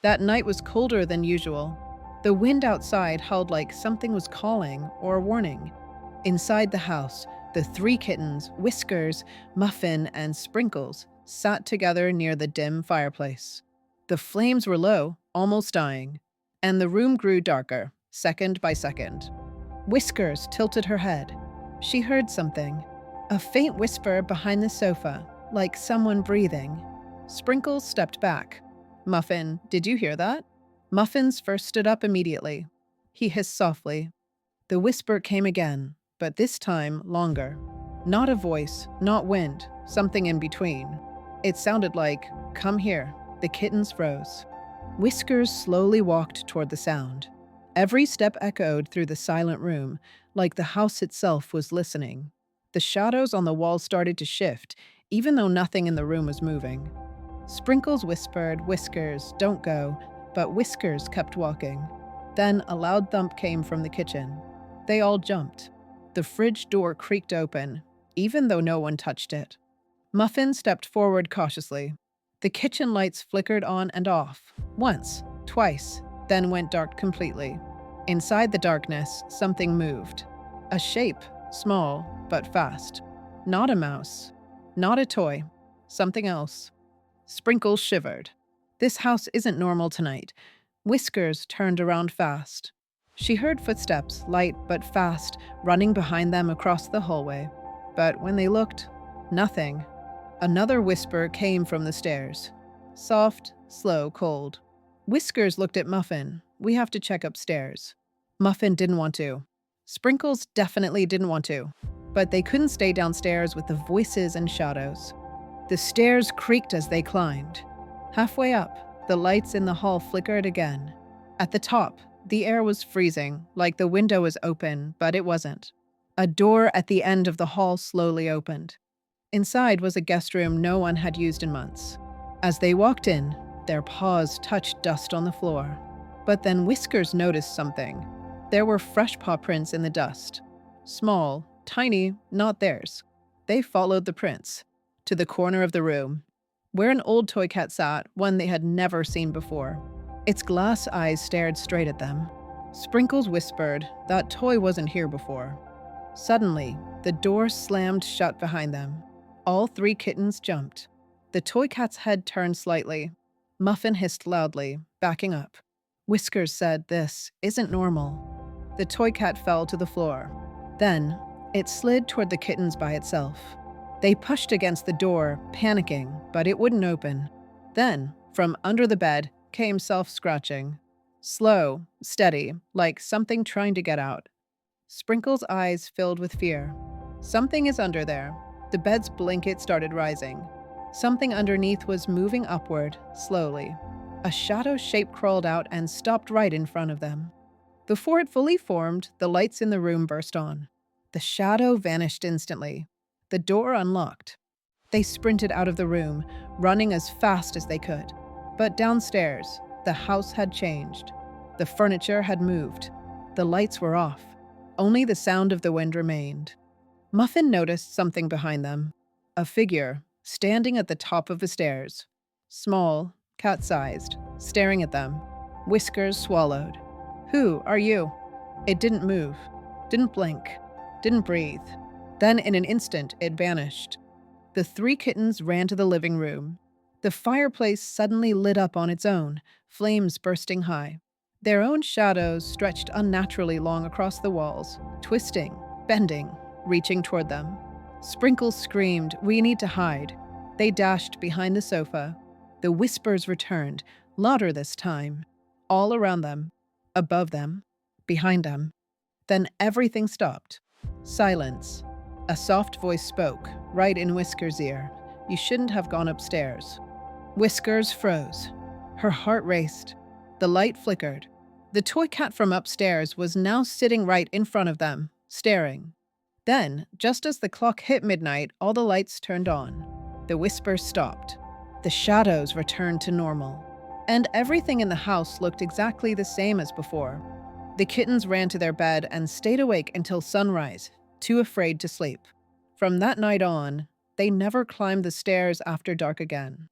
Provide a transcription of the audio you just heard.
That night was colder than usual. The wind outside howled like something was calling or warning. Inside the house, the three kittens, Whiskers, Muffin, and Sprinkles, sat together near the dim fireplace. The flames were low, almost dying, and the room grew darker, second by second. Whiskers tilted her head. She heard something. A faint whisper behind the sofa, like someone breathing. Sprinkles stepped back. Muffin, did you hear that? Muffins first stood up immediately. He hissed softly. The whisper came again, but this time longer. Not a voice, not wind, something in between. It sounded like, "Come here." The kittens froze. Whiskers slowly walked toward the sound. Every step echoed through the silent room, like the house itself was listening. The shadows on the walls started to shift, even though nothing in the room was moving. Sprinkles whispered, "Whiskers, don't go," but Whiskers kept walking. Then a loud thump came from the kitchen. They all jumped. The fridge door creaked open, even though no one touched it. Muffin stepped forward cautiously. The kitchen lights flickered on and off, once, twice, then went dark completely. Inside the darkness, something moved. A shape, small but fast. Not a mouse, not a toy, something else. Sprinkles shivered. This house isn't normal tonight. Whiskers turned around fast. She heard footsteps, light but fast, running behind them across the hallway. But when they looked, nothing. Another whisper came from the stairs. Soft, slow, cold. Whiskers looked at Muffin. "We have to check upstairs." Muffin didn't want to. Sprinkles definitely didn't want to. But they couldn't stay downstairs with the voices and shadows. The stairs creaked as they climbed. Halfway up, the lights in the hall flickered again. At the top, the air was freezing, like the window was open, but it wasn't. A door at the end of the hall slowly opened. Inside was a guest room no one had used in months. As they walked in, their paws touched dust on the floor. But then Whiskers noticed something. There were fresh paw prints in the dust. Small, tiny, not theirs. They followed the prints to the corner of the room, where an old toy cat sat, one they had never seen before. Its glass eyes stared straight at them. Sprinkles whispered, "That toy wasn't here before." Suddenly, the door slammed shut behind them. All three kittens jumped. The toy cat's head turned slightly. Muffin hissed loudly, backing up. Whiskers said, "This isn't normal." The toy cat fell to the floor. Then, it slid toward the kittens by itself. They pushed against the door, panicking, but it wouldn't open. Then, from under the bed, came self-scratching. Slow, steady, like something trying to get out. Sprinkles' eyes filled with fear. Something is under there. The bed's blanket started rising. Something underneath was moving upward, slowly. A shadow shape crawled out and stopped right in front of them. Before it fully formed, the lights in the room burst on. The shadow vanished instantly. The door unlocked. They sprinted out of the room, running as fast as they could. But downstairs, the house had changed. The furniture had moved. The lights were off. Only the sound of the wind remained. Muffin noticed something behind them. A figure, standing at the top of the stairs. Small, cat-sized, staring at them. Whiskers swallowed. "Who are you?" It didn't move, didn't blink, didn't breathe. Then in an instant, it vanished. The three kittens ran to the living room. The fireplace suddenly lit up on its own, flames bursting high. Their own shadows stretched unnaturally long across the walls, twisting, bending, reaching toward them. Sprinkles screamed, "We need to hide." They dashed behind the sofa. The whispers returned, louder this time. All around them, above them, behind them. Then everything stopped. Silence. A soft voice spoke, right in Whiskers' ear. "You shouldn't have gone upstairs." Whiskers froze. Her heart raced. The light flickered. The toy cat from upstairs was now sitting right in front of them, staring. Then, just as the clock hit midnight, all the lights turned on. The whispers stopped. The shadows returned to normal. And everything in the house looked exactly the same as before. The kittens ran to their bed and stayed awake until sunrise, too afraid to sleep. From that night on, they never climbed the stairs after dark again.